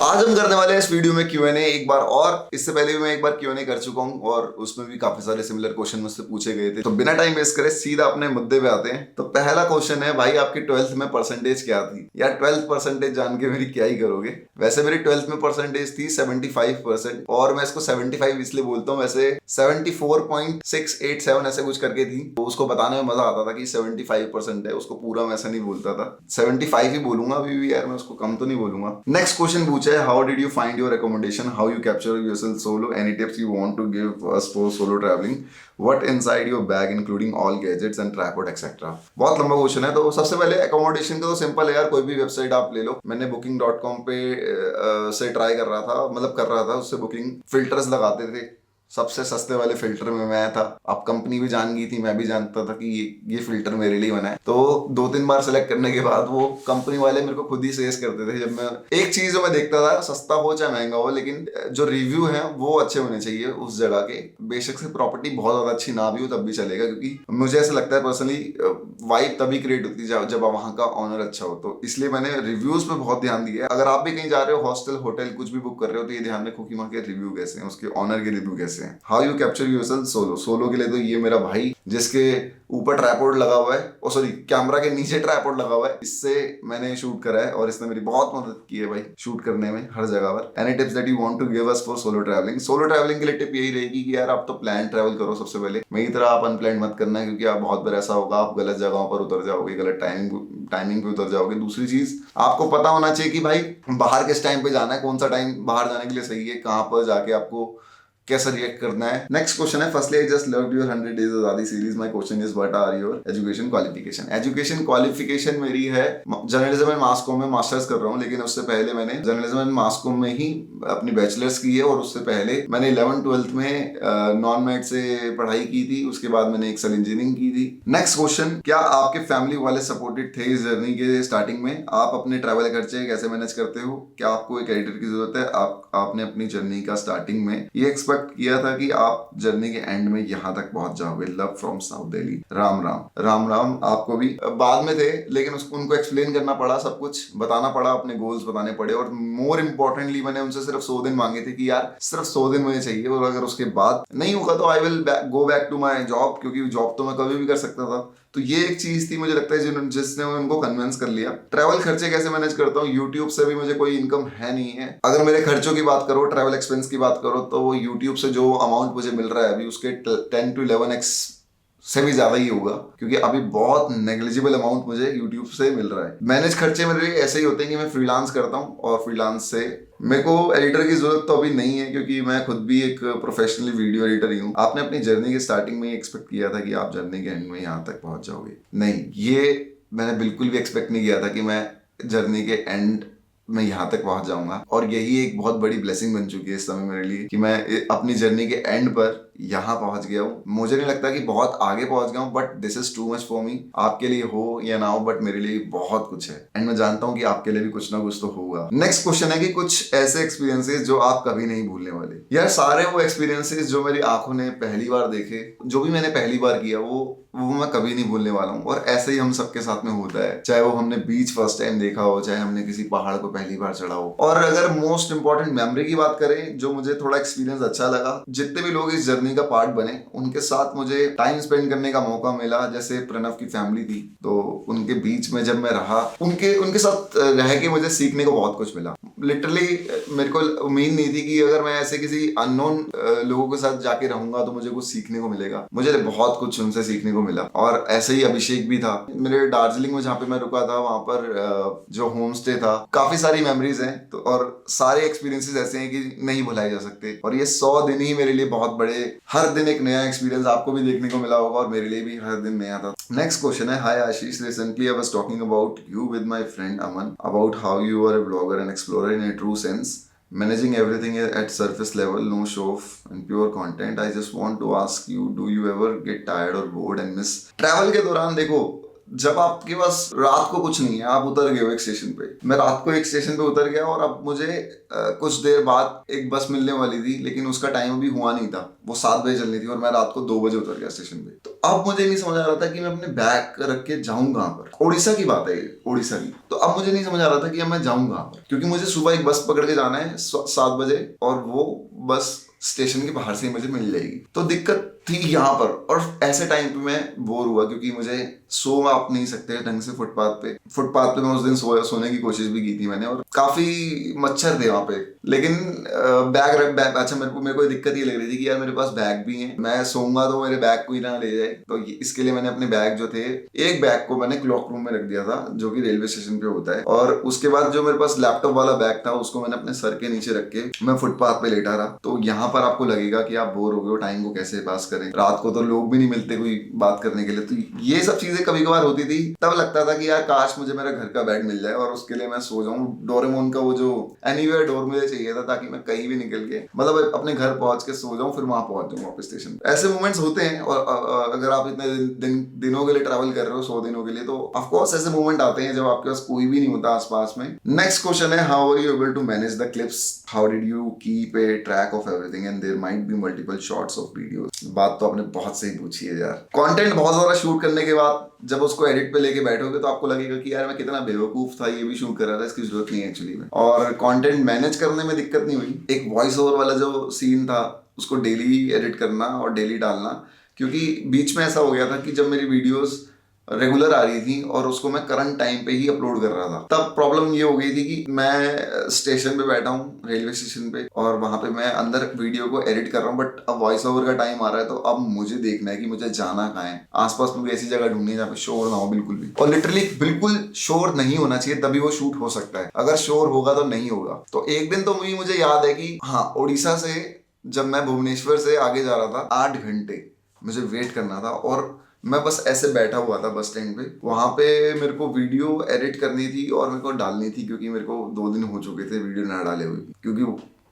आज हम करने वाले हैं इस वीडियो में Q&A एक बार, और इससे पहले भी मैं एक बार Q&A कर चुका हूं और उसमें भी काफी सारे सिमिलर क्वेश्चन मुझसे पूछे गए थे। तो बिना टाइम वेस्ट करे सीधा अपने मुद्दे पे आते हैं। तो पहला क्वेश्चन है, भाई आपकी 12th में परसेंटेज क्या थी? यार 12th परसेंटेज जान के मेरी क्या ही करोगे। वैसे मेरी 12th में परसेंटेज थी 75%, और मैं इसको 75 इसलिए बोलता हूँ, वैसे 74.687 ऐसे कुछ करके थी। तो उसको बताने में मजा आता था कि 75% है, उसको पूरा मैं ऐसा नहीं बोलता था, 75 ही बोलूंगा अभी भी यार, मैं उसको कम तो नहीं बोलूंगा। नेक्स्ट क्वेश्चन पूछा है, how did you find your accommodation, how you capture yourself solo, any tips you want to give us for solo traveling, what inside your bag including all gadgets and tripod etc। बहुत लंबा question है। तो सबसे पहले accommodation का तो simple है यार, कोई भी वेबसाइट आप ले लो। मैंने booking.com पे से ट्राई कर रहा था, मतलब कर रहा था, उससे बुकिंग फिल्टर्स लगाते थे। सबसे सस्ते वाले फिल्टर में मैं था। अब कंपनी भी जान गई थी, मैं भी जानता था कि ये फिल्टर मेरे लिए बना है। तो 2-3 बार सेलेक्ट करने के बाद वो कंपनी वाले मेरे को खुद ही सजेस्ट करते थे। जब मैं एक चीज जो मैं देखता था, सस्ता हो चाहे महंगा हो, लेकिन जो रिव्यू है वो अच्छे होने चाहिए उस जगह के। बेशक से प्रॉपर्टी बहुत ज्यादा अच्छी ना भी हो तब भी चलेगा, क्योंकि मुझे ऐसा लगता है पर्सनली वाइब तभी क्रिएट होती है जब वहां का ऑनर अच्छा हो। तो इसलिए मैंने रिव्यूज पे बहुत ध्यान दिया है। अगर आप भी कहीं जा रहे हो, हॉस्टल होटल कुछ भी बुक कर रहे हो, तो ये ध्यान रखो कि वहां के रिव्यू कैसे हैं, उसके ऑनर के रिव्यू कैसे हैं। How you capture yourself solo? Solo के लिए तो ये मेरा भाई जिसके ऊपर ट्राइपॉड लगा हुआ है, ओ सॉरी कैमरा के नीचे ट्राइपॉड लगा हुआ है, इससे मैंने शूट करा है और इसने मेरी बहुत मदद की है भाई शूट करने में हर जगह पर। Any tips that you want to give us for solo travelling? Solo travelling के लिए टिप यही रहेगी कि यार आप तो प्लान ट्रैवल करो सबसे पहले। मेरी तरह आप अनप्लान मत करना, क्योंकि आप बहुत बार ऐसा होगा आप गलत जगहों पर उतर जाओगे, गलत टाइमिंग पे उतर जाओगे। दूसरी चीज आपको पता होना चाहिए कि भाई बाहर किस टाइम पे जाना है, कौन सा टाइम बाहर जाने के लिए सही है, कहाँ पर जाके आपको कैसा रिएक्ट करना है। नेक्स्ट क्वेश्चन है, firstly I just loved your 100 days Azadi series, my question is what are your education qualification? Education qualification मेरी है जर्नलिज्म एंड मास कॉम में मास्टर्स कर रहा हूँ, लेकिन उससे पहले मैंने जर्नलिज्म एंड मास कॉम में ही अपनी बैचलर्स की है, और उससे पहले मैंने 11th-12th में नॉन मैट से पढ़ाई की थी। उसके बाद मैंने एक साल इंजीनियरिंग की थी। नेक्स्ट क्वेश्चन, क्या आपके फैमिली वाले सपोर्टेड थे इस जर्नी के स्टार्टिंग में? आप अपने ट्रैवल खर्चे कैसे मैनेज करते हो? क्या आपको एक एडिटर की जरूरत है? आपने अपनी जर्नी का स्टार्टिंग में ये एक्सपेक्ट किया था कि आप जर्नी के एंड में यहाँ तक पहुंच जाओगे? Love from south Delhi. Ram Ram. Ram Ram आपको भी। बाद में थे, लेकिन उनको एक्सप्लेन करना पड़ा, सब कुछ बताना पड़ा, अपने गोल्स बताने पड़े, और मोर इम्पोर्टेंटली मैंने उनसे सिर्फ 100 दिन मांगे थे कि यार सिर्फ 100 दिन मुझे चाहिए, और अगर उसके बाद नहीं होगा तो I will go back to my job, क्योंकि जॉब तो मैं कभी भी कर सकता था। तो ये एक चीज थी, मुझे लगता है जिसने उनको कन्विंस कर लिया। ट्रैवल खर्चे कैसे मैनेज करता हूँ? यूट्यूब से भी मुझे कोई इनकम है नहीं है। अगर मेरे खर्चों की बात करो, ट्रैवल एक्सपेंस की बात करो, तो वो यूट्यूब से जो अमाउंट मुझे मिल रहा है अभी, उसके 10 to 11x से भी ज्यादा ही होगा, क्योंकि अभी बहुत नेग्लिजिबल अमाउंट मुझे यूट्यूब से मिल रहा है। मैनेज खर्चे मेरे लिए ऐसे ही होते हैं कि मैं फ्रीलांस करता हूँ, और फ्रीलांस से मेरे को एडिटर की जरूरत तो अभी नहीं है, क्योंकि मैं खुद भी एक प्रोफेशनली वीडियो एडिटर ही हूँ। आपने अपनी जर्नी के स्टार्टिंग में ही एक्सपेक्ट किया था कि आप जर्नी के एंड में यहाँ तक पहुंच जाओगे? नहीं, ये मैंने बिल्कुल भी एक्सपेक्ट नहीं किया था कि मैं जर्नी के एंड मैं यहाँ तक पहुंच जाऊंगा, और यही एक बहुत बड़ी ब्लेसिंग बन चुकी है इस समय मेरे लिए कि मैं अपनी जर्नी के एंड पर यहाँ पहुंच गया हूँ। मुझे नहीं लगता कि बहुत आगे पहुंच गया हूँ, but this is too much for me. आपके लिए हो या ना हो, बट मेरे लिए बहुत कुछ है, एंड मैं जानता हूँ कि आपके लिए भी कुछ ना कुछ तो होगा। नेक्स्ट क्वेश्चन है कि कुछ ऐसे एक्सपीरियंसेस जो आप कभी नहीं भूलने वाले। यार सारे वो एक्सपीरियंसेस जो मेरी आंखों ने पहली बार देखे, जो भी मैंने पहली बार किया, वो मैं कभी नहीं भूलने वाला हूँ। और ऐसे ही हम सबके साथ में होता है, चाहे वो हमने बीच फर्स्ट टाइम देखा हो, चाहे हमने किसी पहाड़ को पहली बार चढ़ा हो। और अगर मोस्ट इंपॉर्टेंट मेमोरी की बात करें, जो मुझे थोड़ा एक्सपीरियंस अच्छा लगा, जितने भी लोग इस जर्नी का पार्ट बने उनके साथ मुझे टाइम स्पेंड करने का मौका मिला। जैसे प्रणव की फैमिली थी, तो उनके बीच में जब मैं रहा, उनके साथ रह के मुझे सीखने को बहुत कुछ मिला। लिटरली मेरे को उम्मीद नहीं थी कि अगर मैं ऐसे किसी अननोन लोगों के साथ जाके रहूंगा तो मुझे कुछ सीखने को मिलेगा। मुझे बहुत कुछ उनसे सीखने को मिला। और ऐसे ही अभिषेक भी था मेरे दार्जिलिंग में, जहाँ पे मैं रुका था, वहां पर जो होम स्टे था, काफी सारी मेमोरीज हैं। तो और सारे एक्सपीरियंसेस ऐसे हैं कि नहीं भुलाए जा सकते। और ये 100 दिन ही मेरे लिए बहुत बड़े, हर दिन एक नया एक्सपीरियंस आपको भी देखने को मिला होगा, और मेरे लिए भी हर दिन नया था। नेक्स्ट क्वेश्चन है, hi Ashish, recently I was talking about you with my friend Aman about how you are a vlogger and explorer in a true sense, managing everything at surface level, no show off and pure content. I just want to ask you, do you ever get tired or bored and miss? Travel के दौरान देखो, जब आपके पास रात को कुछ नहीं है, आप उतर गए हो एक स्टेशन पे, मैं रात को एक स्टेशन पे उतर गया और अब मुझे कुछ देर बाद एक बस मिलने वाली थी, लेकिन उसका टाइम अभी हुआ नहीं था, वो 7 बजे चलनी थी और मैं रात को 2 बजे उतर गया स्टेशन पे। तो अब मुझे नहीं समझ आ रहा था कि मैं अपने बैग रख के जाऊं कहाँ पर। उड़ीसा की बात है ये, उड़ीसा की। तो अब मुझे नहीं समझ आ रहा था कि अब मैं जाऊं कहाँ पर, क्योंकि मुझे सुबह एक बस पकड़ के जाना है 7 बजे और वो बस स्टेशन के बाहर से ही मुझे मिल जाएगी। तो दिक्कत थी यहाँ पर, और ऐसे टाइम पे मैं बोर हुआ क्योंकि मुझे सो आप नहीं सकते ढंग से फुटपाथ पे मैं उस दिन सोने की कोशिश भी की थी मैंने, और काफी मच्छर थे वहां पे। लेकिन बैग अच्छा, मेरे को दिक्कत ये लग रही थी कि यार मेरे पास बैग भी है, मैं सोऊंगा तो मेरे बैग को ही ना ले जाए। तो इसके लिए मैंने अपने बैग जो थे, एक बैग को मैंने क्लॉक रूम में रख दिया था जो कि रेलवे स्टेशन पे होता है, और उसके बाद जो मेरे पास लैपटॉप वाला बैग था उसको मैंने अपने सर के नीचे रख के मैं फुटपाथ पे लेटा रहा। तो यहाँ पर आपको लगेगा कि आप बोर हो गए हो, टाइम को कैसे पास करें, रात को तो लोग भी नहीं मिलते कोई बात करने के लिए। तो ये सब चीजें कभी कभार होती थी, तब लगता था कि यार काश मुझे मेरा घर का बेड मिल जाए और उसके लिए मैं सो जाऊं। डोरेमोन का वो जो एनीवेयर डोर मुझे चाहिए था, ताकि मैं कहीं भी निकल के मतलब अपने घर पहुंच के सो जाऊं, फिर वहां पहुंच जाऊं वापस स्टेशन। ऐसे मोमेंट्स होते हैं, और अगर आप इतने दिनों के लिए ट्रैवल कर रहे हो, 100 दिनों के लिए, तो ऑफकोर्स ऐसे मोमेंट आते हैं जब आपके पास कोई भी नहीं होता आसपास में। नेक्स्ट क्वेश्चन है, how are you able to manage the clips, how did you keep a track of everything and there might be multiple shots of videos. बात तो आपने बहुत सही पूछी है यार। कंटेंट बहुत ज्यादा शूट करने के बाद जब उसको एडिट पे लेके बैठोगे तो आपको लगेगा कि यार मैं कितना बेवकूफ था, ये भी शूट कर रहा था, इसकी जरूरत नहीं है एक्चुअली में। और कंटेंट मैनेज करने में दिक्कत नहीं हुई। एक वॉइस ओवर वाला जो सीन था उसको डेली एडिट करना और डेली डालना, क्योंकि बीच में ऐसा हो गया था कि जब मेरी वीडियोस रेगुलर आ रही थी और उसको मैं करंट टाइम पे ही अपलोड कर रहा था, तब प्रॉब्लम ये हो गई थी कि मैं स्टेशन पे बैठा हूँ, रेलवे स्टेशन पे, और वहां पे मैं अंदर वीडियो को एडिट कर रहा हूँ, बट अब वॉइस ओवर का टाइम आ रहा है, तो अब मुझे देखना है कि मुझे जाना कहाँ है। आसपास में भी ऐसी जगह ढूंढनी है जहाँ पे शोर ना हो बिल्कुल भी, और लिटरली बिल्कुल शोर नहीं होना चाहिए, तभी वो शूट हो सकता है। अगर शोर होगा तो नहीं होगा। तो एक दिन तो मुझे याद है कि हाँ, उड़ीसा से जब मैं भुवनेश्वर से आगे जा रहा था, 8 घंटे मुझे वेट करना था, और मैं बस ऐसे बैठा हुआ था बस स्टैंड पे। वहां पे मेरे को वीडियो एडिट करनी थी और मेरे को डालनी थी, क्योंकि मेरे को 2 दिन हो चुके थे वीडियो ना डाले हुए, क्योंकि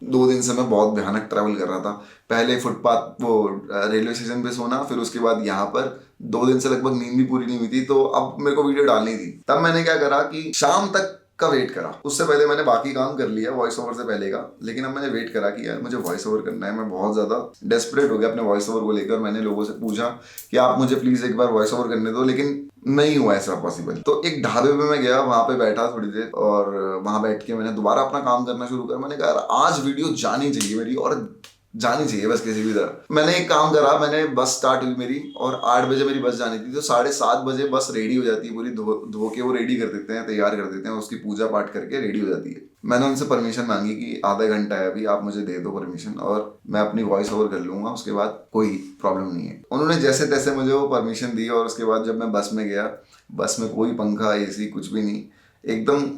2 दिन से मैं बहुत भयानक ट्रैवल कर रहा था। पहले फुटपाथ वो रेलवे स्टेशन पे सोना, फिर उसके बाद यहाँ पर 2 दिन से लगभग नींद भी पूरी नहीं हुई थी। तो अब मेरे को वीडियो डालनी थी। तब मैंने क्या करा कि शाम तक का वेट करा। उससे पहले मैंने बाकी काम कर लिया वॉइस ओवर से पहले का, लेकिन अब मैंने वेट करा कि यार मुझे वॉइस ओवर करना है। मैं बहुत ज्यादा डेस्परेट हो गया अपने वॉइस ओवर को लेकर। मैंने लोगों से पूछा कि आप मुझे प्लीज एक बार वॉइस ओवर करने दो, लेकिन नहीं हुआ ऐसा पॉसिबल। तो एक ढाबे पे मैं गया, वहां पे बैठा थोड़ी देर, और वहां बैठ के मैंने दोबारा अपना काम करना शुरू किया। मैंने कहा आज वीडियो जानी चाहिए मेरी, और जानी चाहिए बस किसी भी तरह। मैंने एक काम करा, मैंने बस स्टार्ट हुई मेरी, और 8 बजे मेरी बस जानी थी, तो 7:30 बजे बस रेडी हो जाती है पूरी, धो के वो रेडी कर देते हैं, तैयार कर देते हैं, उसकी पूजा पाठ करके रेडी हो जाती है। मैंने उनसे परमिशन मांगी कि आधा घंटा है अभी, आप मुझे दे दो परमिशन और मैं अपनी वॉइस ओवर कर लूंगा, उसके बाद कोई प्रॉब्लम नहीं है। उन्होंने जैसे तैसे मुझे वो परमिशन दी, और उसके बाद जब मैं बस में गया, बस में कोई पंखा एसी कुछ भी नहीं, एकदम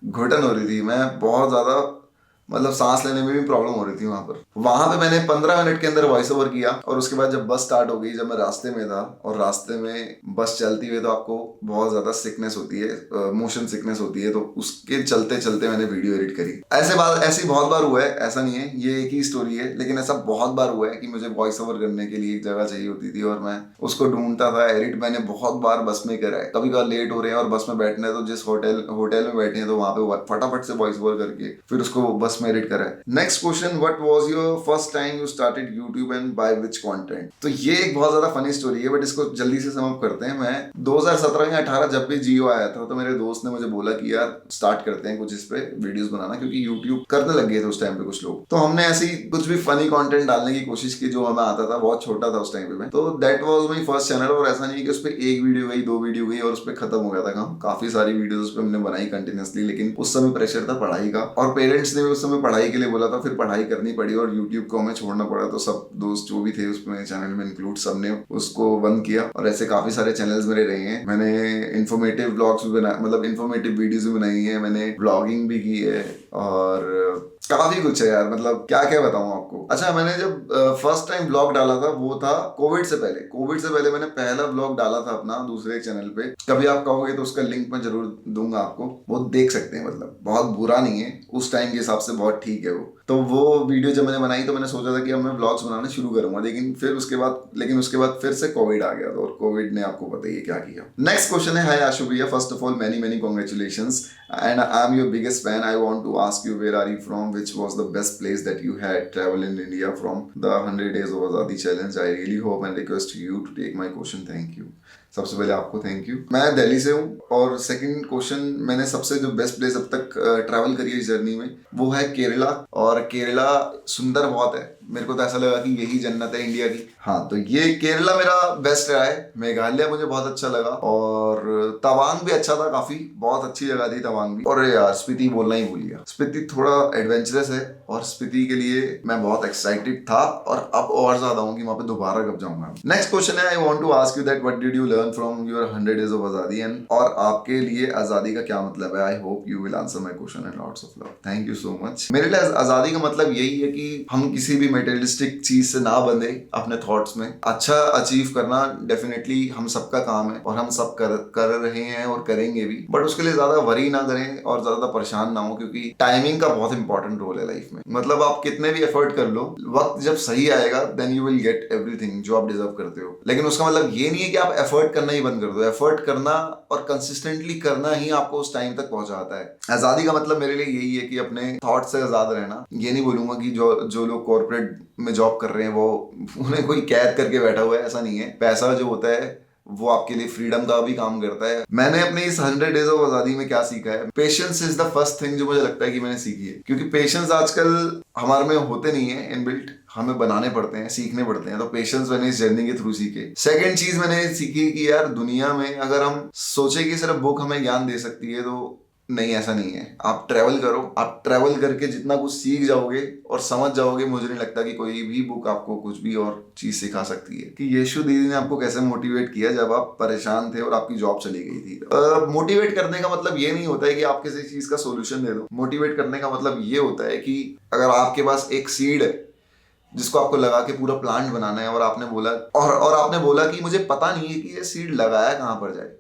घुटन हो रही थी। मैं बहुत ज़्यादा मतलब सांस लेने में भी प्रॉब्लम हो रही थी वहां पे मैंने 15 मिनट के अंदर वॉइस ओवर किया, और उसके बाद जब बस स्टार्ट हो गई, जब मैं रास्ते में था, और रास्ते में बस चलती हुई तो आपको बहुत ज्यादा सिकनेस होती है, मोशन सिकनेस होती है, तो उसके चलते चलते मैंने वीडियो एडिट करी। ऐसी बहुत बार हुआ है, ऐसा नहीं है ये एक ही स्टोरी है, लेकिन ऐसा बहुत बार हुआ है कि मुझे वॉइस ओवर करने के लिए एक जगह चाहिए होती थी और मैं उसको ढूंढता था। एडिट मैंने बहुत बार बस में करा है। कभी कभार लेट हो रहे हैं और बस में बैठना है, तो जिस होटल में बैठे हैं तो वहां पे फटाफट से वॉइस ओवर करके फिर उसको बस में एडिट करा है। Next question, what was your first time you started YouTube and by which content. तो ये एक बहुत ज्यादा फनी स्टोरी है, बट इसको जल्दी से सम अप करते हैं। मैं 2017 या 18 जब भी जियो आया था, तो मेरे दोस्त ने मुझे बोला कि यार स्टार्ट करते हैं कुछ इस पे वीडियोस बनाना, क्योंकि यूट्यूब करने लग गए थे उस टाइम पे कुछ लोग। तो हमने ऐसी कुछ भी फनी कंटेंट डालने की कोशिश की जो हमें आता था। बहुत छोटा था उस टाइम पे मैं, तो that was my first channel. और ऐसा नहीं कि उस पर एक वीडियो गई, 2 वीडियो गई और उस पर खत्म हो गया था काम। काफी सारी वीडियोस उस पर हमने बनाई कंटिन्यूसली, लेकिन उस समय प्रेशर था पढ़ाई का, और पेरेंट्स ने भी उस समय पढ़ाई के लिए बोला था, फिर पढ़ाई करनी पड़ी और यूट्यूब को हमें छोड़ना पड़ा। तो सब दोस्त जो भी थे उसमें चैनल में इंक्लूड, सबने उसको बंद किया। और ऐसे काफी सारे चैनल्स मेरे रहे हैं। मैंने इन्फॉर्मेटिव ब्लॉग्स भी बनाए, मतलब इन्फॉर्मेटिव वीडियोस भी बनाई है, मैंने ब्लॉगिंग भी की है, और काफी कुछ है यार, मतलब क्या क्या बताऊं आपको। अच्छा, मैंने जब फर्स्ट टाइम ब्लॉग डाला था वो था कोविड से पहले मैंने पहला ब्लॉग डाला था अपना दूसरे चैनल पे। कभी आप कहोगे तो उसका लिंक मैं जरूर दूंगा आपको, वो देख सकते हैं। मतलब बहुत बुरा नहीं है, उस टाइम के हिसाब से बहुत ठीक है वो। तो वो वीडियो जब मैंने बनाई तो मैंने सोचा था कि अब मैं ब्लॉग्स बनाने शुरू करूंगा, लेकिन उसके बाद फिर से कोविड आ गया था, और कोविड ने आपको पता ही है क्या किया। नेक्स्ट क्वेश्चन है, हाय आशु भैया, first of all many many congratulations and I'm your biggest fan. I want to ask you, where are you from? Which was the best place that you had traveled in India from the 100 Days of Azadi Challenge? I really hope and request you to take my question. Thank you. सबसे पहले आपको thank you. मैं दिल्ली से हूँ, और second question, मैंने सबसे जो बेस्ट प्लेस अब तक ट्रैवल करी है इस जर्नी में वो है केरला। और केरला सुंदर बहुत है, मेरे को तो ऐसा लगा कि यही जन्नत है इंडिया की। हाँ, तो ये केरला मेरा बेस्ट रहा है। मेघालय मुझे बहुत अच्छा लगा, और तवांग भी अच्छा था, काफी बहुत अच्छी जगह थी तवांग भी। और यार स्पीति बोलना ही भूल गया, स्पीति थोड़ा एडवेंचरस है, और स्पीति के लिए मैं बहुत एक्साइटेड था, और अब और ज्यादा हूँ कि वहां पे दोबारा कब जाऊंगा। नेक्स्ट क्वेश्चन है, I want to ask you that what did you learn from your 100 days of आजादी, एंड और आपके लिए आजादी का क्या मतलब है। I hope you will answer my question and lots of love. Thank you so much. मेरे लिए आजादी का मतलब यही है कि हम किसी भी मटेरियलिस्टिक चीज से ना बंधे अपने थॉट्स में। अच्छा अचीव करना डेफिनेटली हम सबका काम है, और हम सब कर रहे हैं और करेंगे भी, बट उसके लिए ज्यादा वरी ना करें और ज्यादा परेशान ना हो, क्योंकि टाइमिंग का बहुत इंपॉर्टेंट रोल है लाइफ में। मतलब आप कितने भी एफर्ट कर लो, वक्त जब सही आएगा then you will get everything जो आप डिजर्व करते हो। लेकिन उसका मतलब ये नहीं है कि आप एफर्ट करना ही बंद कर दो। एफर्ट करना और कंसिस्टेंटली करना ही आपको उस टाइम तक पहुंचाता है। आजादी का मतलब मेरे लिए यही है कि अपने थॉट से आजाद रहना। ये नहीं बोलूंगा कि जो लोग कॉर्पोरेट में जॉब कर रहे हैं वो उन्हें कोई कैद करके बैठा हुआ है, ऐसा नहीं है। पैसा जो होता है वो आपके लिए फ्रीडम का भी काम करता है। मैंने अपने इस 100 डेज ऑफ आजादी में क्या सीखा है, patience is the first thing जो मुझे लगता है कि मैंने सीखी है। क्योंकि पेशेंस आजकल हमारे में होते नहीं है इनबिल्ट, हमें बनाने पड़ते हैं, सीखने पड़ते हैं। तो पेशेंस मैंने इस जर्नी के थ्रू सीखे। सेकंड चीज मैंने सीखी कि यार दुनिया में अगर हम सोचे कि सिर्फ बुक हमें ज्ञान दे सकती है, तो नहीं, ऐसा नहीं है। आप ट्रैवल करो, आप ट्रैवल करके जितना कुछ सीख जाओगे और समझ जाओगे, मुझे नहीं लगता कि कोई भी बुक आपको कुछ भी और चीज सिखा सकती है। कि यीशु दीदी ने आपको कैसे मोटिवेट किया जब आप परेशान थे और आपकी जॉब चली गई थी। मोटिवेट करने का मतलब ये नहीं होता है कि आप किसी चीज का सोल्यूशन दे दो। मोटिवेट करने का मतलब ये होता है कि अगर आपके पास एक सीड है जिसको आपको लगा के पूरा प्लांट बनाना है, और आपने बोला कि मुझे पता नहीं है कि ये सीड लगाया कहाँ पर जाए,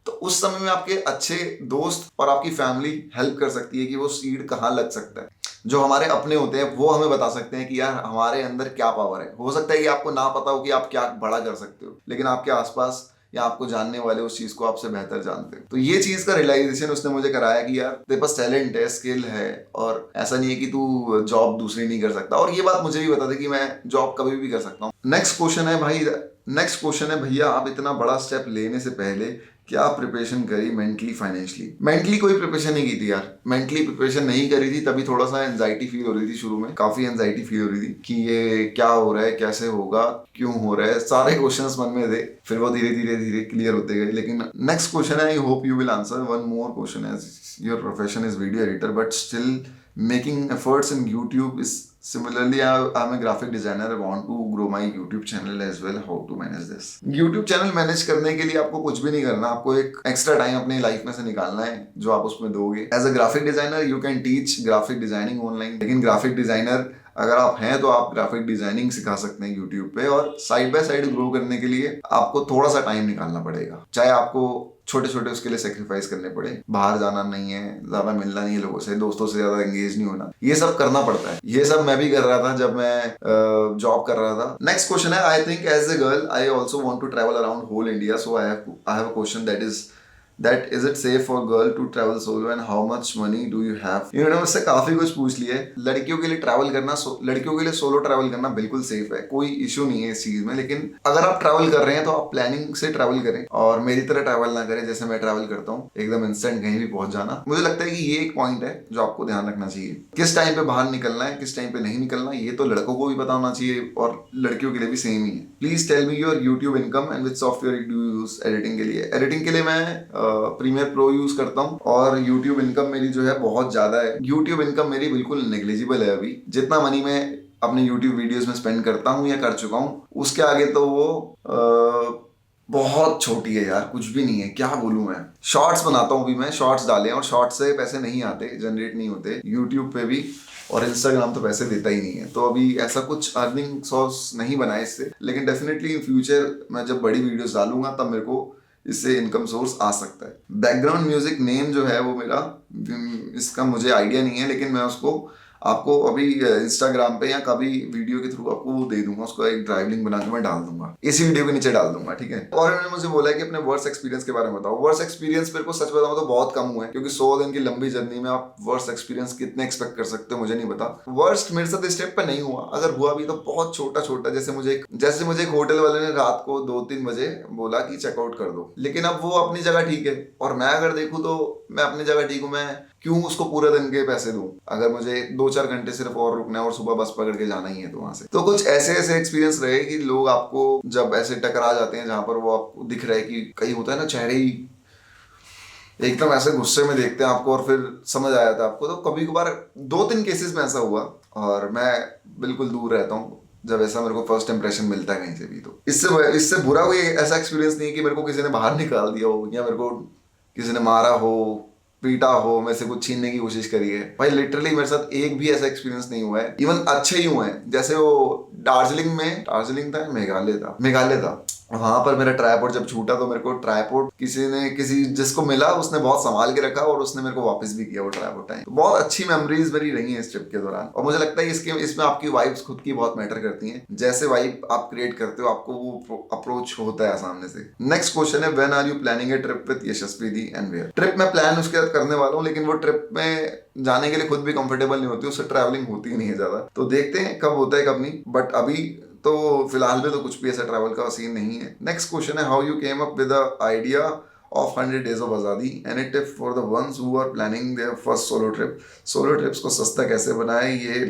तो उस समय में आपके अच्छे दोस्त और आपकी फैमिली हेल्प कर सकती है कि वो सीड कहाँ लग सकता है। जो हमारे अपने होते हैं वो हमें बता सकते हैं कि यार हमारे अंदर क्या पावर है। हो सकता है कि आपको ना पता हो कि आप क्या बड़ा कर सकते हो, लेकिन आपके आसपास या आपको जानने वाले उस चीज को आपसे बेहतर जानते हैं। तो ये चीज का रियलाइजेशन उसने मुझे कराया कि यार तेरे पास टैलेंट है, स्किल है, और ऐसा नहीं है कि तू जॉब दूसरी नहीं कर सकता। और ये बात मुझे भी बता दे कि मैं जॉब कभी भी कर सकता हूँ। नेक्स्ट क्वेश्चन है भैया, आप इतना बड़ा स्टेप लेने से पहले क्या प्रिपरेशन करी मेंटली फाइनेंशियली। मेंटली कोई प्रिपरेशन नहीं की थी यार, मेंटली प्रिपरेशन नहीं करी थी, तभी थोड़ा सा एंजाइटी फील हो रही थी। शुरू में काफी एंजाइटी फील हो रही थी कि ये क्या हो रहा है, कैसे होगा, क्यों हो रहा है, सारे क्वेश्चंस मन में थे। फिर वो धीरे धीरे क्लियर होते गए। लेकिन नेक्स्ट क्वेश्चन है, I hope you will answer. One more question है, your profession is video editor but still making efforts in YouTube is similarly I'm a graphic designer. I want to grow my YouTube channel as well. How to manage this? YouTube channel manage करने के लिए आपको कुछ भी नहीं करना, आपको एक एक्स्ट्रा टाइम अपनी लाइफ में से निकालना है जो आप उसमें दोगे। As a graphic designer you can teach graphic designing online, लेकिन ग्राफिक डिजाइनर अगर आप हैं तो आप ग्राफिक डिजाइनिंग सिखा सकते हैं यूट्यूब पे। और साइड बाय साइड ग्रो करने के लिए आपको थोड़ा सा टाइम निकालना पड़ेगा, चाहे आपको छोटे छोटे उसके लिए सेक्रीफाइस करने पड़े। बाहर जाना नहीं है, ज्यादा मिलना नहीं है लोगों से, दोस्तों से ज्यादा एंगेज नहीं होना, ये सब करना पड़ता है। ये सब मैं भी कर रहा था जब मैं जॉब कर रहा था। नेक्स्ट क्वेश्चन है, I think as a girl I also want to travel around whole India, so I have a question that is it safe for girl to travel solo and how much money do you have। इन्होंने मुझसे काफी कुछ पूछ लिया है। लड़कियों के लिए ट्रैवल करना, लड़कियों के लिए सोलो ट्रैवल करना बिल्कुल सेफ है, कोई इशू नहीं है इस चीज में। लेकिन अगर आप ट्रैवल कर रहे हैं तो आप प्लानिंग से ट्रैवल करें, और मेरी तरह ट्रैवल ना करें जैसे मैं ट्रैवल करता हूँ, एकदम इंस्टेंट कहीं भी पहुंच जाना। मुझे लगता है कि ये एक पॉइंट है जो आपको ध्यान रखना चाहिए, किस टाइम पे बाहर निकलना है, किस टाइम पे नहीं निकलना। ये तो लड़कों को भी पता होना चाहिए और लड़कियों के लिए भी सेम ही है। Please tell me your YouTube income and which software do you use editing के लिए। एडिटिंग के लिए मैं प्रीमियर प्रो यूज करता हूँ, और यूट्यूब इनकम मेरी जो है बहुत ज्यादा है। यूट्यूब इनकम मेरी बिल्कुल नेग्लिजिबल है अभी। जितना मनी मैं अपने यूट्यूब वीडियोस में स्पेंड करता हूँ या कर चुका हूँ, उसके आगे तो वो बहुत छोटी है यार, कुछ भी नहीं है। क्या बोलूं मैं। शॉर्ट्स बनाता हूँ भी, मैं शॉर्ट्स डाले और शॉर्ट्स से पैसे नहीं आते, जनरेट नहीं होते यूट्यूब पे भी। और इंस्टाग्राम तो पैसे देता ही नहीं है, तो अभी ऐसा कुछ अर्निंग सोर्स नहीं बना है इससे, लेकिन डेफिनेटली इन फ्यूचर मैं जब बड़ी वीडियोस डालूंगा तब मेरे को इससे इनकम सोर्स आ सकता है। बैकग्राउंड म्यूजिक नेम जो है वो मेरा, इसका मुझे आइडिया नहीं है, लेकिन मैं उसको आपको अभी इंस्टाग्राम पे या कभी वीडियो के थ्रू आपको वो दे दूंगा, उसको एक ड्राइव लिंक बना के मैं डाल दूंगा, इसी वीडियो के नीचे डाल दूंगा, ठीक है। और उन्होंने मुझे बोला है कि अपने वर्स्ट एक्सपीरियंस के बारे में बताओ। वर्स्ट एक्सपीरियंस मेरे को सच बताऊं तो बहुत कम हुआ है, क्योंकि 100 दिन की लंबी जर्नी में आप वर्स्ट एक्सपीरियंस कितने एक्सपेक्ट कर सकते हो मुझे नहीं पता। वर्स्ट मेरे साथ इस स्टेप पे नहीं हुआ, अगर हुआ भी तो बहुत छोटा छोटा, जैसे मुझे एक होटल वाले ने रात को 2-3 बजे बोला कि चेकआउट कर दो, लेकिन अब वो अपनी जगह ठीक है और मैं अगर देखूं तो मैं अपनी जगह ठीक हूं, मैं क्यों उसको पूरे दिन के पैसे दूं अगर मुझे 2-4 घंटे सिर्फ और रुकना है और सुबह बस पकड़ के जाना ही है तो वहां से। तो कुछ ऐसे ऐसे एक्सपीरियंस रहे कि लोग आपको जब ऐसे टकरा जाते हैं जहां पर वो आपको दिख रहा है कि कहीं होता है ना चेहरे ही एकदम ऐसे गुस्से में देखते हैं आपको और फिर समझ आ जाता है आपको, तो कभी कभार 2-3 केसेस में ऐसा हुआ और मैं बिल्कुल दूर रहता हूँ जब ऐसा मेरे को फर्स्ट इंप्रेशन मिलता है कहीं से भी। तो इससे बुरा कोई ऐसा एक्सपीरियंस नहीं है कि मेरे को किसी ने बाहर निकाल दिया हो या मेरे को किसी ने मारा हो, पीटा हो, मेरे से कुछ छीनने की कोशिश करी है। भाई लिटरली मेरे साथ एक भी ऐसा एक्सपीरियंस नहीं हुआ है, इवन अच्छे ही हुए हैं। जैसे वो दार्जिलिंग था, मेघालय था, वहां पर मेरा ट्राइपॉड जब छूटा तो मेरे को ट्राइपॉड किसी जिसको मिला उसने बहुत संभाल के रखा और उसने मेरे को वापस भी किया वो ट्राइपॉड टाइम। तो बहुत अच्छी मेमोरीज मेरी रही हैं इस ट्रिप के दौरान, और मुझे लगता है इसमें आपकी वाइब्स खुद की बहुत मैटर करती हैं। जैसे वाइब आप क्रिएट करते हो आपको वो अप्रोच होता है सामने से। नेक्स्ट क्वेश्चन है, when are you planning a trip with Yashasvi दी एंड वेयर? ट्रिप में प्लान उसके साथ करने वाला हूँ, लेकिन वो ट्रिप में जाने के लिए खुद भी कंफर्टेबल नहीं होती, उससे ट्रैवलिंग होती ही नहीं है ज्यादा, तो देखते हैं कब होता है कब नहीं, बट अभी तो फिलहाल में तो कुछ भी ऐसा ट्रैवल का सीन नहीं है। नेक्स्ट क्वेश्चन है, how you came up with the idea of 100 days of Azadi, any tip for the ones who are planning their first solo trip? Solo trips को सस्ता कैसे बनाएं, ये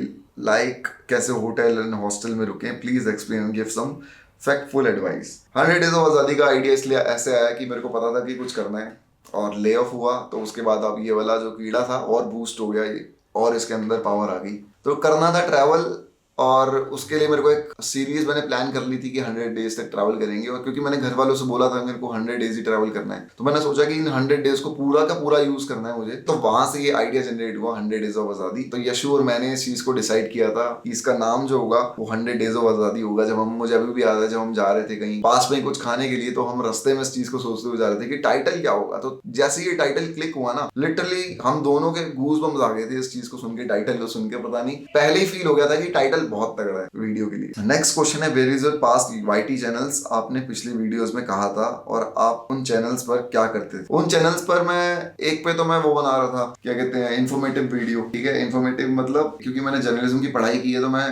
लाइक कैसे होटल एंड हॉस्टल में रुकें, please explain, give some factful advice. 100 days of आज़ादी का आइडिया इसलिए ऐसे आया कि मेरे को पता था कि कुछ करना है और ले ऑफ हुआ, तो उसके बाद अब ये वाला जो कीड़ा था और बूस्ट हो गया ये, और इसके अंदर पावर आ गई, तो करना था ट्रैवल। और उसके लिए मेरे को एक सीरीज मैंने प्लान कर ली थी कि 100 days तक ट्रैवल करेंगे, और क्योंकि मैंने घर वालों से बोला था मेरे को 100 days ही ट्रैवल करना है, तो मैंने सोचा कि इन 100 days को पूरा का पूरा यूज करना है मुझे, तो वहां से ये आइडिया जनरेट हुआ 100 days ऑफ आज़ादी। तो यशु और मैंने इस चीज को डिसाइड किया था कि इसका नाम जो होगा वो 100 days ऑफ आज़ादी होगा। मुझे अभी भी याद है जब हम जा रहे थे कहीं पास में कुछ खाने के लिए, तो हम रास्ते में इस चीज को सोचते हुए जा रहे थे कि टाइटल क्या होगा। तो जैसे ये टाइटल क्लिक हुआ ना, लिटरली हम दोनों के गूज बम्स आ गए थे इस चीज को सुन के, टाइटल को सुन के। पता नहीं पहले ही फील हो गया था कि टाइटल बहुत तगड़ा है वीडियो के लिए। नेक्स्ट क्वेश्चन है, where is your past YT channels? आपने पिछली वीडियोस में कहा था, और आप उन चैनल्स पर क्या करते थे? उन चैनल्स पर मैं एक पे तो मैं वो बना रहा था, क्या कहते हैं, इन्फॉर्मेटिव वीडियो, ठीक है। इन्फॉर्मेटिव मतलब क्योंकि मैंने जर्नलिज्म की पढ़ाई की है तो मैं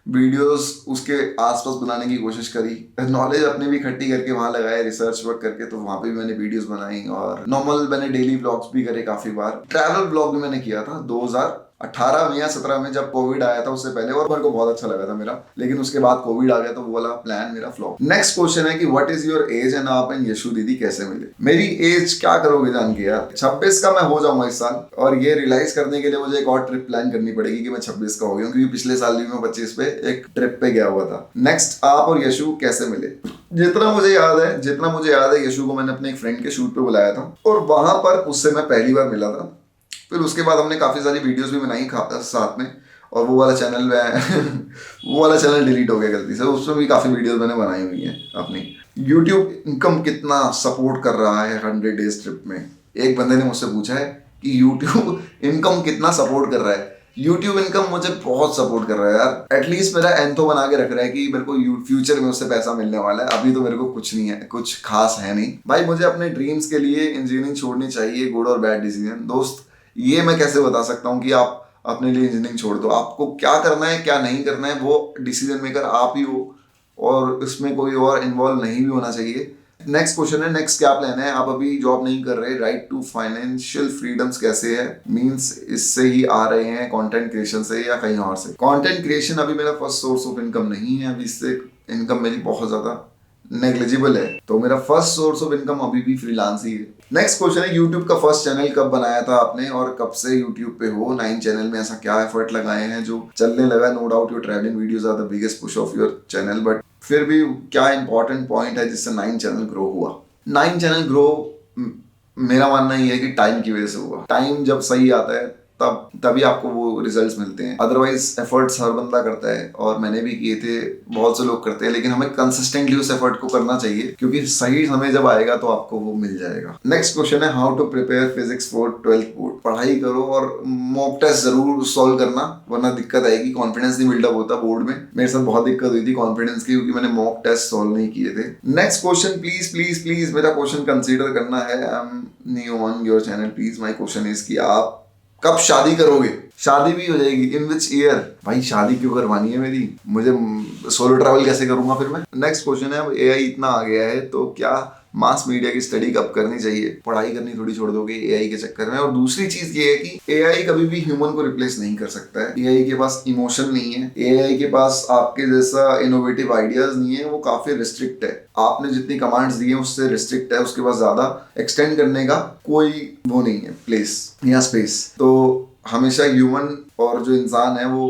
वीडियोस उसके आसपास बनाने की कोशिश करी, नॉलेज अपनी भी इकट्ठी करके वहां लगाए, रिसर्च वर्क करके, तो वहां पे भी मैंने वीडियोस बनाई। और नॉर्मल मैंने डेली व्लॉग्स भी करे काफी बार। ट्रैवल व्लॉग भी मैंने किया था 2018 में या 17 में, जब कोविड आया था उससे पहले, और मेरे को बहुत अच्छा लगा था मेरा, लेकिन उसके बाद कोविड आ गया तो वो वाला प्लान मेरा फ्लॉप। नेक्स्ट क्वेश्चन है कि what is your age and आप एंड यशु दीदी कैसे मिले? मेरी एज क्या करोगे जान के यार, 26 का मैं हो जाऊंगा इस साल, और ये रियलाइज करने के लिए मुझे एक और ट्रिप प्लान करनी पड़ेगी कि मैं 26 का हो गया, क्योंकि पिछले साल भी मैं 25 पे एक ट्रिप पे गया हुआ था। नेक्स्ट, आप और यशु कैसे मिले? जितना मुझे याद है यशु को मैंने अपने एक फ्रेंड के शूट पे बुलाया था, और वहां पर उससे मैं पहली बार मिला था। फिर उसके बाद हमने काफी सारी वीडियोस भी बनाई साथ में, और वो वाला चैनल डिलीट हो गया गलती से, उसमें भी काफी वीडियोस मैंने बनाई हुई हैं अपनी। यूट्यूब इनकम कितना सपोर्ट कर रहा है 100 days ट्रिप में? एक बंदे ने मुझसे पूछा है कि यूट्यूब इनकम कितना सपोर्ट कर रहा है। यूट्यूब इनकम मुझे बहुत सपोर्ट कर रहा है यार, एटलीस्ट मेरा एंथो बना के रख रहा है कि मेरे को फ्यूचर में उससे पैसा मिलने वाला है। अभी तो मेरे को कुछ नहीं है, कुछ खास है नहीं भाई। मुझे अपने ड्रीम्स के लिए इंजीनियरिंग छोड़नी चाहिए, गुड और बैड डिसीजन। दोस्त, ये मैं कैसे बता सकता हूँ कि आप अपने लिए इंजीनियरिंग छोड़ दो? आपको क्या करना है क्या नहीं करना है वो डिसीजन मेकर आप ही हो, और इसमें कोई और इन्वॉल्व नहीं भी होना चाहिए। नेक्स्ट क्वेश्चन है, नेक्स्ट क्या प्लान है? आप अभी जॉब नहीं कर रहे, राइट टू फाइनेंशियल फ्रीडम्स कैसे है? मींस इससे ही आ रहे हैं कंटेंट क्रिएशन से या कहीं और से? कंटेंट क्रिएशन अभी मेरा फर्स्ट सोर्स ऑफ इनकम नहीं है, अभी इससे इनकम मेरी बहुत ज्यादा नेग्लिजिबल है, तो मेरा फर्स्ट सोर्स ऑफ इनकम अभी भी फ्रीलांस ही है। नेक्स्ट क्वेश्चन है, यूट्यूब का फर्स्ट चैनल कब बनाया था आपने और कब से यूट्यूब पे हो? 9 चैनल में ऐसा क्या एफर्ट लगाए हैं जो चलने लगा? No doubt your travelling videos are the biggest push of your channel, but फिर भी क्या इंपॉर्टेंट पॉइंट है जिससे 9 चैनल ग्रो हुआ? 9 चैनल ग्रो मेरा मानना ये है कि टाइम की वजह से हुआ। टाइम जब सही आता है तभी आपको वो रिजल्ट्स मिलते हैं। अदरवाइज एफर्ट्स हर बंदा करता है और मैंने भी किए थे, बहुत से लोग करते हैं, लेकिन हमें कंसिस्टेंटली उस एफर्ट को करना चाहिए क्योंकि सही समय जब आएगा तो आपको वो मिल जाएगा। नेक्स्ट क्वेश्चन है how to prepare physics for 12th board. पढ़ाई करो और मॉक टेस्ट जरूर सॉल्व करना, वरना दिक्कत आएगी, कॉन्फिडेंस नहीं बिल्डअप होता बोर्ड में। मेरे साथ बहुत दिक्कत हुई थी कॉन्फिडेंस की क्योंकि मैंने मॉक टेस्ट सॉल्व नहीं किए थे। Next question please please please मेरा क्वेश्चन कंसीडर करना है। I am new on your channel, please my question is कि आप कब शादी करोगे? शादी भी हो जाएगी इन विच ईयर? भाई शादी क्यों करवानी है मेरी, मुझे सोलो ट्रैवल कैसे करूंगा फिर मैं? नेक्स्ट क्वेश्चन है अब एआई इतना आ गया है तो क्या मास मीडिया की स्टडी कब करनी चाहिए? पढ़ाई करनी थोड़ी छोड़ दोगे एआई के चक्कर में। और दूसरी चीज ये है कि एआई कभी भी ह्यूमन को रिप्लेस नहीं कर सकता है। एआई के पास इमोशन नहीं है, एआई के पास आपके जैसा इनोवेटिव आइडियाज नहीं है, वो काफी रिस्ट्रिक्ट है। आपने जितनी कमांड्स दी है उससे रिस्ट्रिक्ट है, उसके पास ज्यादा एक्सटेंड करने का कोई वो नहीं है प्लेस या स्पेस। तो हमेशा ह्यूमन और जो इंसान है वो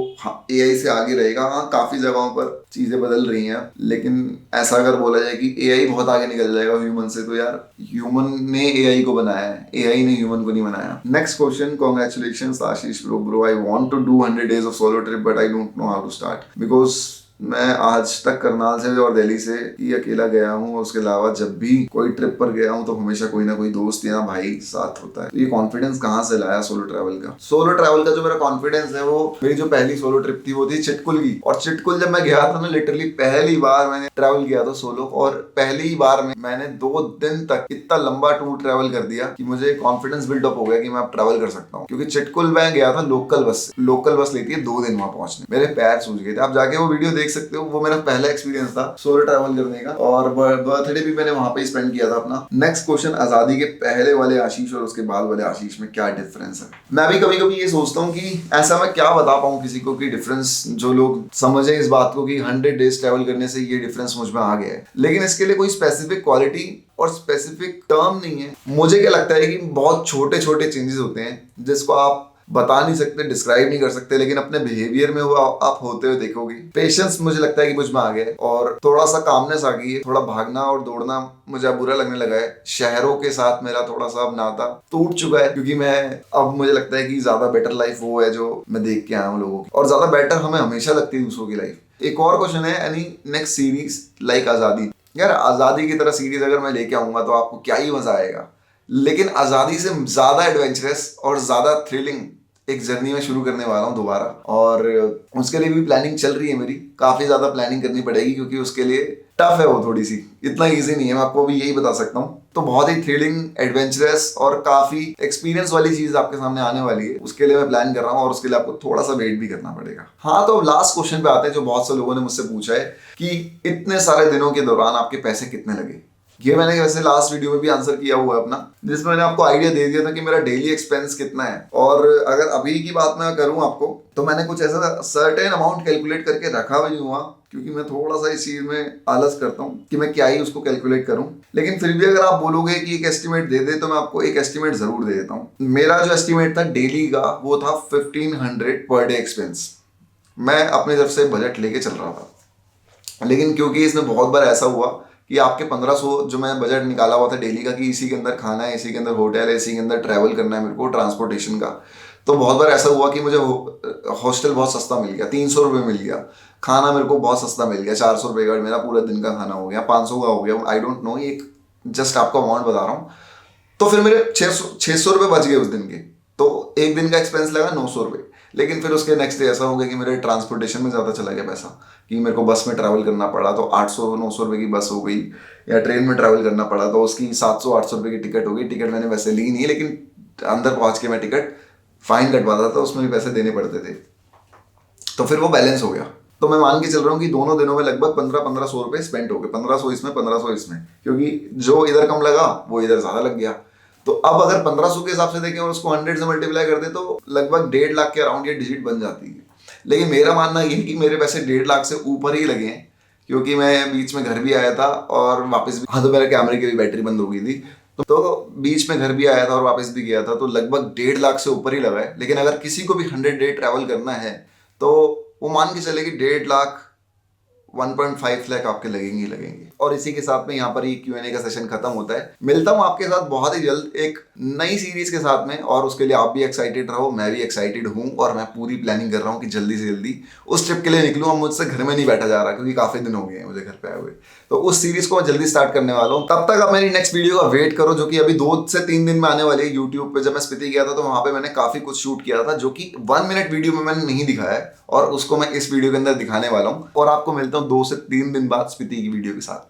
एआई से आगे रहेगा। हाँ, काफी जगहों पर चीजें बदल रही हैं, लेकिन ऐसा अगर बोला जाए कि एआई बहुत आगे निकल जाएगा ह्यूमन से, तो यार ह्यूमन ने एआई को बनाया है, एआई ने ह्यूमन को नहीं बनाया। Next question, congratulations Ashish bro, I want to do 100 days of solo trip but I don't know how to start because मैं आज तक करनाल से और दिल्ली से ही अकेला गया हूँ, और उसके अलावा जब भी कोई ट्रिप पर गया हूँ तो हमेशा कोई ना कोई दोस्त या भाई साथ होता है। तो ये कॉन्फिडेंस कहाँ से लाया सोलो ट्रैवल का? सोलो ट्रैवल का जो मेरा कॉन्फिडेंस है वो मेरी जो पहली सोलो ट्रिप थी वो थी चिटकुल की। और चिटकुल जब मैं गया था ना, लिटरली पहली बार मैंने ट्रैवल किया था सोलो, और पहली बार में मैंने 2 दिन तक इतना लंबा टूर ट्रैवल कर दिया कि मुझे कॉन्फिडेंस बिल्डअप हो गया कि मैं अब ट्रैवल कर सकता हूँ। क्योंकि चिटकुल मैं गया था लोकल बस से, लोकल बस लेती है 2 दिन वहां पहुंचने, मेरे पैर सूज गए थे। आप जाके वो वीडियो देख सकते हो, वो मेरा पहला एक्सपीरियंस था सोलो ट्रैवल करने का, और बर्थडे भी मैंने वहां पे स्पेंड किया था अपना। नेक्स्ट क्वेश्चन, आजादी के पहले वाले आशीष और उसके बाद वाले आशीष में क्या डिफरेंस है? मैं भी कभी कभी ये सोचता हूँ कि ऐसा मैं क्या बता पाऊँ किसी को कि डिफरेंस जो लोग समझे इस बात को कि 100 days ट्रैवल करने से ये डिफरेंस मुझ में आ गया है। लेकिन इसके लिए कोई स्पेसिफिक क्वालिटी और स्पेसिफिक टर्म नहीं है। मुझे क्या लगता है कि बहुत छोटे छोटे चेंजेस होते हैं जिसको आप बता नहीं सकते, डिस्क्राइब नहीं कर सकते, लेकिन अपने बिहेवियर में वो आप होते हुए देखोगे। पेशेंस मुझे लगता है कि मुझ में आ गया है, और थोड़ा सा कामनेस आ गई है। थोड़ा भागना और दौड़ना मुझे अब बुरा लगने लगा है। शहरों के साथ मेरा थोड़ा सा अब नाता टूट चुका है, क्योंकि मैं अब मुझे लगता है कि ज्यादा बेटर लाइफ वो है जो मैं देख के आया हूँ लोगों की, और ज्यादा बेटर हमें हमेशा लगती है दूसरों की लाइफ। एक और क्वेश्चन है, एनी नेक्स्ट सीरीज लाइक आजादी? यार आजादी की तरह सीरीज अगर मैं लेके आऊंगा तो आपको क्या ही मजा आएगा, लेकिन आजादी से ज्यादा एडवेंचरस और ज्यादा थ्रिलिंग एक जर्नी में शुरू करने वाला हूँ दोबारा, और उसके लिए भी प्लानिंग चल रही है मेरी। काफी ज्यादा प्लानिंग करनी पड़ेगी क्योंकि उसके लिए टफ है वो थोड़ी सी, इतना इजी नहीं है, मैं आपको अभी यही बता सकता हूँ। तो बहुत ही थ्रिलिंग, एडवेंचरस और काफी एक्सपीरियंस वाली चीज आपके सामने आने वाली है। उसके लिए मैं प्लान कर रहा हूँ, और उसके लिए आपको थोड़ा सा वेट भी करना पड़ेगा। हाँ, तो लास्ट क्वेश्चन पे आते हैं जो बहुत से लोगों ने मुझसे पूछा है कि इतने सारे दिनों के दौरान आपके पैसे कितने लगे। ये मैंने वैसे लास्ट वीडियो में भी आंसर किया हुआ है अपना, जिसमें मैंने आपको आइडिया दे दिया था कि मेरा डेली एक्सपेंस कितना है। और अगर अभी की बात मैं करूं आपको, तो मैंने कुछ ऐसा सर्टेन अमाउंट कैलकुलेट करके रखा भी हुआ, क्योंकि मैं थोड़ा सा इस चीज में आलस करता हूं कि मैं क्या ही उसको कैलकुलेट करूं। लेकिन फिर भी अगर आप बोलोगे कि एक एस्टिमेट दे दे, तो मैं आपको एक एस्टिमेट जरूर दे देता हूं। मेरा जो एस्टिमेट था डेली का वो था 1500 पर डे एक्सपेंस। मैं अपनी तरफ से बजट लेके चल रहा था, लेकिन क्योंकि इसमें बहुत बार ऐसा हुआ कि आपके 1500 जो मैं बजट निकाला हुआ था डेली का, कि इसी के अंदर खाना है, इसी के अंदर होटल है, इसी के अंदर ट्रैवल करना है मेरे को, ट्रांसपोर्टेशन का, तो बहुत बार ऐसा हुआ कि मुझे हॉस्टल बहुत सस्ता मिल गया, 300 रुपये मिल गया। खाना मेरे को बहुत सस्ता मिल गया, 400 रुपये का मेरा पूरा दिन का खाना हो गया, 500 का हो गया, आई डोंट नो, ये जस्ट आपको अमाउंट बता रहा हूँ। तो फिर मेरे 600 रुपये बच गए उस दिन के, तो एक दिन का एक्सपेंस लगा 900 रुपये। लेकिन फिर उसके नेक्स्ट डे ऐसा हो गया कि मेरे ट्रांसपोर्टेशन में ज़्यादा चला गया पैसा, कि मेरे को बस में ट्रैवल करना पड़ा, तो 800-900 रुपये की बस हो गई, या ट्रेन में ट्रैवल करना पड़ा तो उसकी 700-800 रुपये की टिकट हो गई। टिकट मैंने वैसे ली नहीं, लेकिन अंदर पहुँच के मैं टिकट फाइन कटवाता था, उसमें भी पैसे देने पड़ते थे, तो फिर वो बैलेंस हो गया। तो मैं मान के चल रहा हूँ कि दोनों दिनों में लगभग 1500 रुपये स्पेंड हो गए, 1500 इसमें 1500 इसमें, क्योंकि जो इधर कम लगा वो इधर ज़्यादा लग गया। तो अब अगर 1500 के हिसाब से देखें और उसको 100 से मल्टीप्लाई कर दे तो लगभग 1.5 लाख के अराउंड ये डिजिट बन जाती है। लेकिन मेरा मानना ये है कि मेरे पैसे 1.5 लाख से ऊपर ही लगे हैं, क्योंकि मैं बीच में घर भी आया था और वापस भी, हाँ, तो मेरे कैमरे की भी बैटरी बंद हो गई थी, तो बीच में घर भी आया था और वापस भी गया था, तो लगभग 1.5 लाख से ऊपर ही लगा है। लेकिन अगर किसी को भी 100 डे ट्रैवल करना है तो वो मान के चले कि 1.5 लाख 1.5 लाख आपके लगेंगे ही लगेंगे। और इसी के साथ में यहाँ पर ये Q&A का सेशन खत्म होता है। मिलता हूँ आपके साथ बहुत ही जल्द एक नई सीरीज के साथ में, और उसके लिए आप भी एक्साइटेड रहो, मैं भी एक्साइटेड हूँ, और मैं पूरी प्लानिंग कर रहा हूँ कि जल्दी से जल्दी उस ट्रिप के लिए निकलूँ। अब मुझसे घर में नहीं बैठा जा रहा क्योंकि काफी दिन हो गए हैं मुझे घर पे आए हुए। तो उस सीरीज को मैं जल्दी स्टार्ट करने वाला हूँ। तब तक आप मेरी नेक्स्ट वीडियो का वेट करो, जो कि अभी 2 से 3 दिन में आने वाली है यूट्यूब पे। जब मैं स्पीति गया था तो वहां पे मैंने काफी कुछ शूट किया था जो कि 1 मिनट वीडियो में मैंने नहीं दिखाया है, और उसको मैं इस वीडियो के अंदर दिखाने वाला हूँ। और आपको मिलता हूँ 2 से 3 दिन बाद स्पीति की वीडियो के साथ।